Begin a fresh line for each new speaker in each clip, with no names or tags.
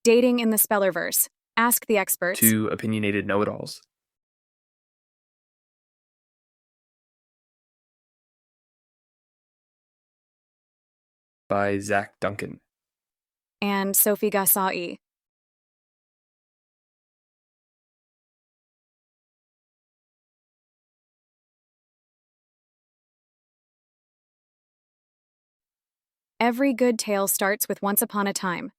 Dating in the Spellerverse. Ask the experts.
Two opinionated know-it-alls. By Zach Duncan.
And Sophie Gasai. Every good tale starts with once upon a time.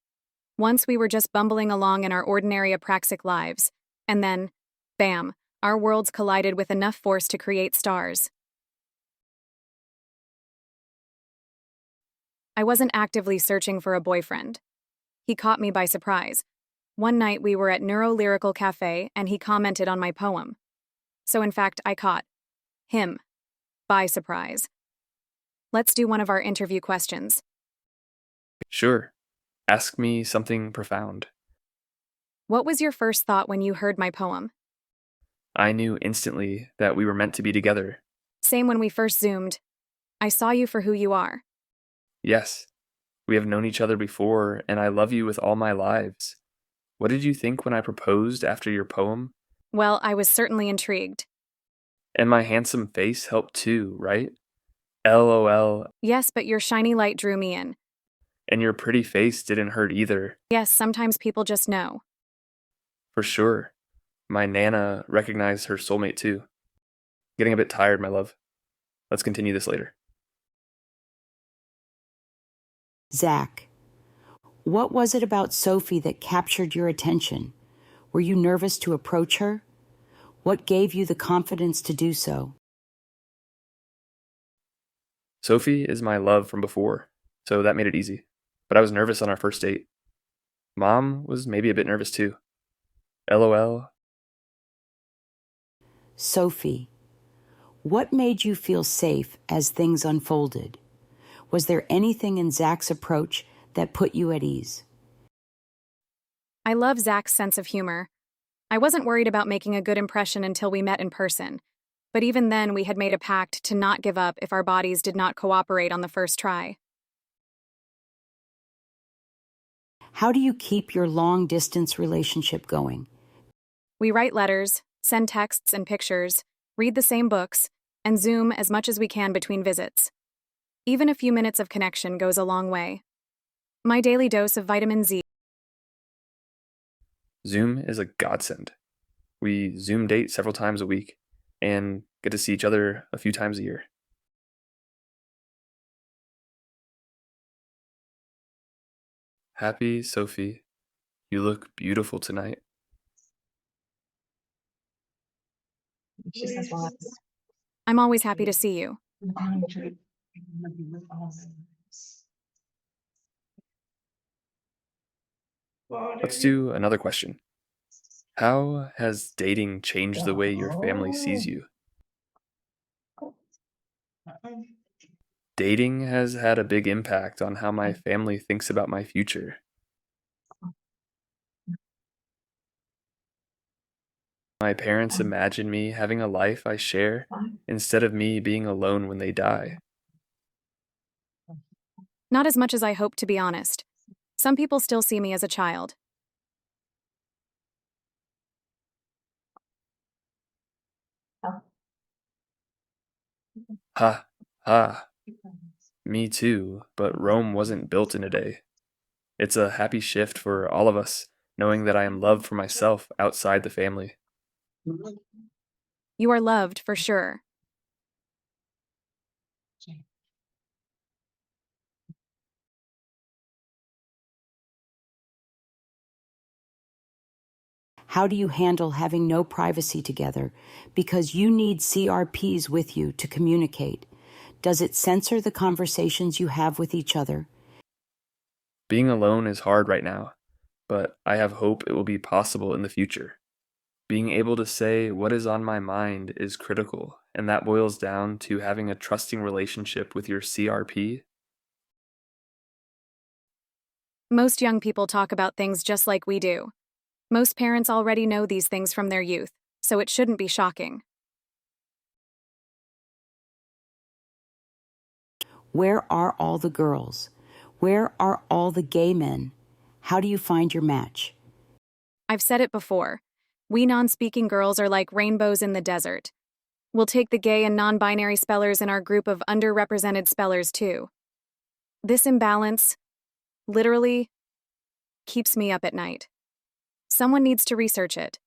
Once we were just bumbling along in our ordinary apraxic lives, and then, bam, our worlds collided with enough force to create stars. I wasn't actively searching for a boyfriend. He caught me by surprise. One night we were at Neuro-Lyrical Cafe and he commented on my poem. So in fact, I caught him by surprise. Let's do one of our interview questions.
Sure. Ask me something profound.
What was your first thought when you heard my poem?
I knew instantly that we were meant to be together.
Same when we first Zoomed. I saw you for who you are.
Yes, we have known each other before, and I love you with all my lives. What did you think when I proposed after your poem?
Well, I was certainly intrigued.
And my handsome face helped too, right? LOL.
Yes, but your shiny light drew me in.
And your pretty face didn't hurt either.
Yes, sometimes people just know.
For sure. My Nana recognized her soulmate too. Getting a bit tired, my love. Let's continue this later.
Zach, what was it about Sophie that captured your attention? Were you nervous to approach her? What gave you the confidence to do so?
Sophie is my love from before, so that made it easy. But I was nervous on our first date. Mom was maybe a bit nervous too. LOL.
Sophie, what made you feel safe as things unfolded? Was there anything in Zach's approach that put you at ease?
I love Zach's sense of humor. I wasn't worried about making a good impression until we met in person. But even then, we had made a pact to not give up if our bodies did not cooperate on the first try.
How do you keep your long-distance relationship going?
We write letters, send texts and pictures, read the same books, and Zoom as much as we can between visits. Even a few minutes of connection goes a long way. My daily dose of vitamin Z.
Zoom is a godsend. We Zoom date several times a week and get to see each other a few times a year. Happy Sophie, you look beautiful tonight.
I'm always happy to see you.
Let's do another question. How has dating changed the way your family sees you? Dating has had a big impact on how my family thinks about my future. My parents imagine me having a life I share instead of me being alone when they die.
Not as much as I hope, to be honest. Some people still see me as a child.
Ha, ha. Me too, but Rome wasn't built in a day. It's a happy shift for all of us, knowing that I am loved for myself outside the family.
You are loved, for sure.
How do you handle having no privacy together because you need CRPs with you to communicate? Does it censor the conversations you have with each other?
Being alone is hard right now, but I have hope it will be possible in the future. Being able to say what is on my mind is critical, and that boils down to having a trusting relationship with your CRP.
Most young people talk about things just like we do. Most parents already know these things from their youth, so it shouldn't be shocking.
Where are all the girls? Where are all the gay men? How do you find your match?
I've said it before. We non-speaking girls are like rainbows in the desert. We'll take the gay and non-binary spellers in our group of underrepresented spellers too. This imbalance, literally, keeps me up at night. Someone needs to research it.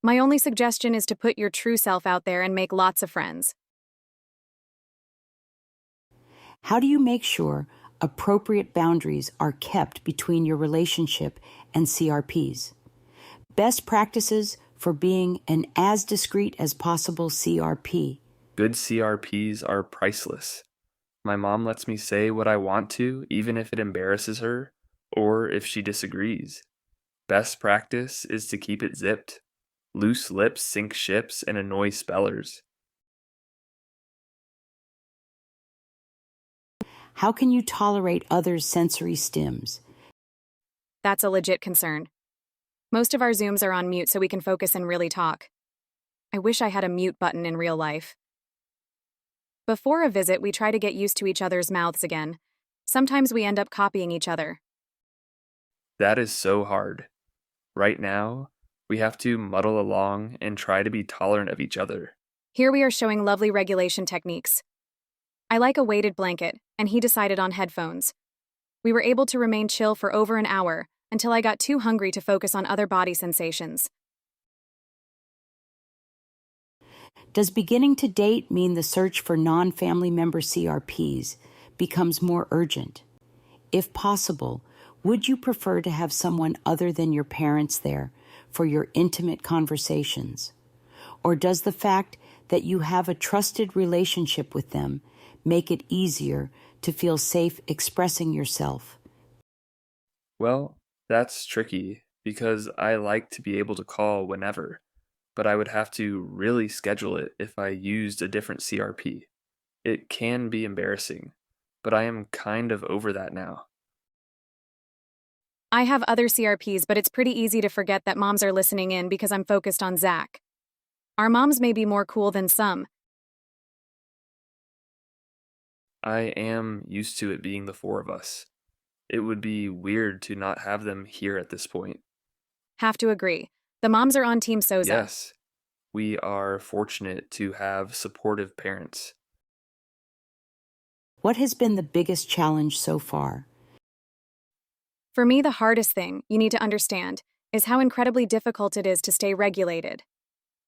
My only suggestion is to put your true self out there and make lots of friends.
How do you make sure appropriate boundaries are kept between your relationship and CRPs? Best practices for being an as discreet as possible CRP.
Good CRPs are priceless. My mom lets me say what I want to, even if it embarrasses her or if she disagrees. Best practice is to keep it zipped. Loose lips sink ships and annoy spellers.
How can you tolerate others' sensory stims?
That's a legit concern. Most of our Zooms are on mute so we can focus and really talk. I wish I had a mute button in real life. Before a visit, we try to get used to each other's mouths again. Sometimes we end up copying each other.
That is so hard. Right now, we have to muddle along and try to be tolerant of each other.
Here we are showing lovely regulation techniques. I like a weighted blanket, and he decided on headphones. We were able to remain chill for over an hour until I got too hungry to focus on other body sensations.
Does beginning to date mean the search for non-family member CRPs becomes more urgent? If possible, would you prefer to have someone other than your parents there for your intimate conversations? Or does the fact that you have a trusted relationship with them make it easier to feel safe expressing yourself?
Well, that's tricky because I like to be able to call whenever, but I would have to really schedule it if I used a different CRP. It can be embarrassing, but I am kind of over that now.
I have other CRPs, but it's pretty easy to forget that moms are listening in because I'm focused on Zach. Our moms may be more cool than some.
I am used to it being the four of us. It would be weird to not have them here at this point.
Have to agree. The moms are on Team Soza.
Yes, we are fortunate to have supportive parents.
What has been the biggest challenge so far?
For me, the hardest thing, you need to understand, is how incredibly difficult it is to stay regulated.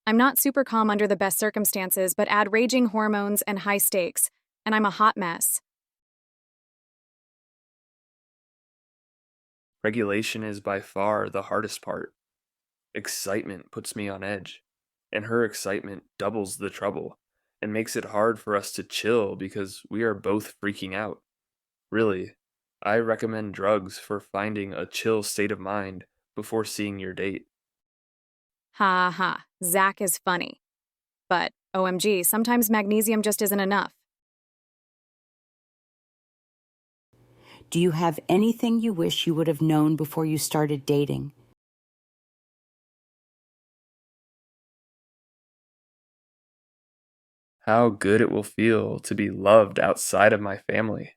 I'm not super calm under the best circumstances, but add raging hormones and high stakes, and I'm a hot mess.
Regulation is by far the hardest part. Excitement puts me on edge, and her excitement doubles the trouble and makes it hard for us to chill because we are both freaking out. Really, I recommend drugs for finding a chill state of mind before seeing your date.
Ha ha, Zach is funny. But, OMG, sometimes magnesium just isn't enough.
Do you have anything you wish you would have known before you started dating?
How good it will feel to be loved outside of my family.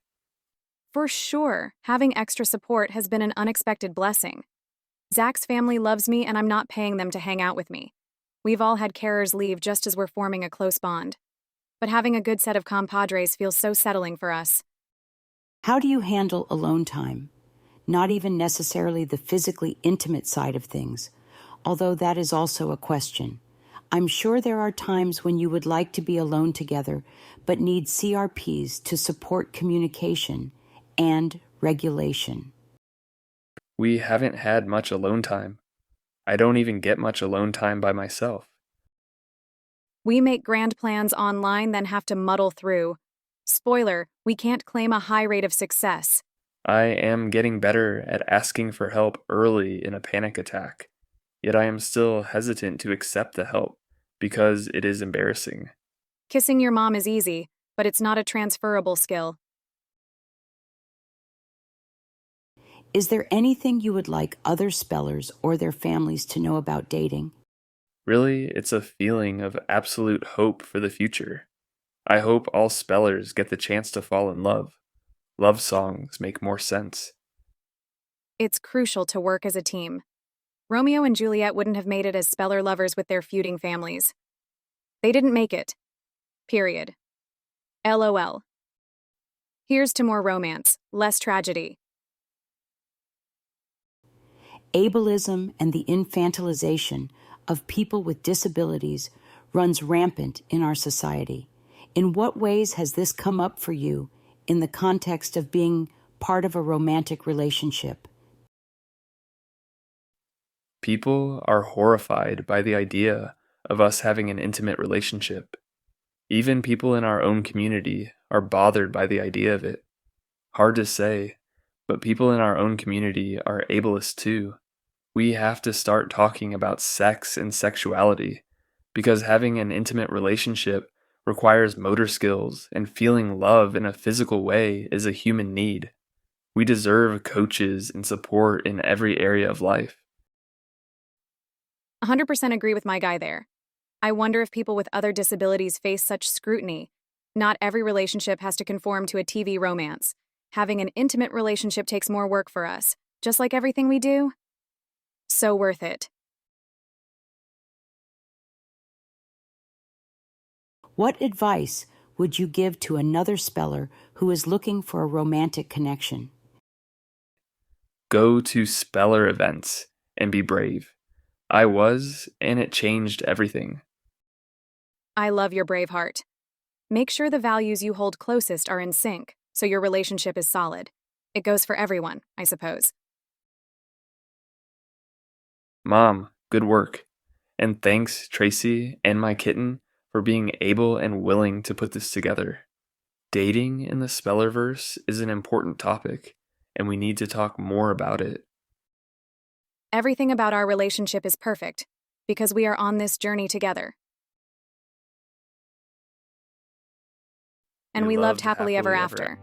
For sure, having extra support has been an unexpected blessing. Zach's family loves me, and I'm not paying them to hang out with me. We've all had carers leave just as we're forming a close bond. But having a good set of compadres feels so settling for us.
How do you handle alone time? Not even necessarily the physically intimate side of things, although that is also a question. I'm sure there are times when you would like to be alone together, but need CRPs to support communication and regulation.
We haven't had much alone time. I don't even get much alone time by myself.
We make grand plans online, then have to muddle through. Spoiler, we can't claim a high rate of success.
I am getting better at asking for help early in a panic attack, yet I am still hesitant to accept the help because it is embarrassing.
Kissing your mom is easy, but it's not a transferable skill.
Is there anything you would like other spellers or their families to know about dating?
Really, it's a feeling of absolute hope for the future. I hope all spellers get the chance to fall in love. Love songs make more sense.
It's crucial to work as a team. Romeo and Juliet wouldn't have made it as Speller lovers with their feuding families. They didn't make it. Period. LOL. Here's to more romance, less tragedy.
Ableism and the infantilization of people with disabilities runs rampant in our society. In what ways has this come up for you in the context of being part of a romantic relationship?
People are horrified by the idea of us having an intimate relationship. Even people in our own community are bothered by the idea of it. Hard to say, but people in our own community are ableist too. We have to start talking about sex and sexuality, because having an intimate relationship requires motor skills, and feeling love in a physical way is a human need. We deserve coaches and support in every area of life.
100% agree with my guy there. I wonder if people with other disabilities face such scrutiny. Not every relationship has to conform to a TV romance. Having an intimate relationship takes more work for us, just like everything we do. So worth it.
What advice would you give to another speller who is looking for a romantic connection?
Go to Speller events and be brave. I was, and it changed everything.
I love your brave heart. Make sure the values you hold closest are in sync, so your relationship is solid. It goes for everyone, I suppose.
Mom, good work. And thanks, Tracy and my kitten, for being able and willing to put this together. Dating in the Spellerverse is an important topic, and we need to talk more about it.
Everything about our relationship is perfect, because we are on this journey together. And we loved happily ever after.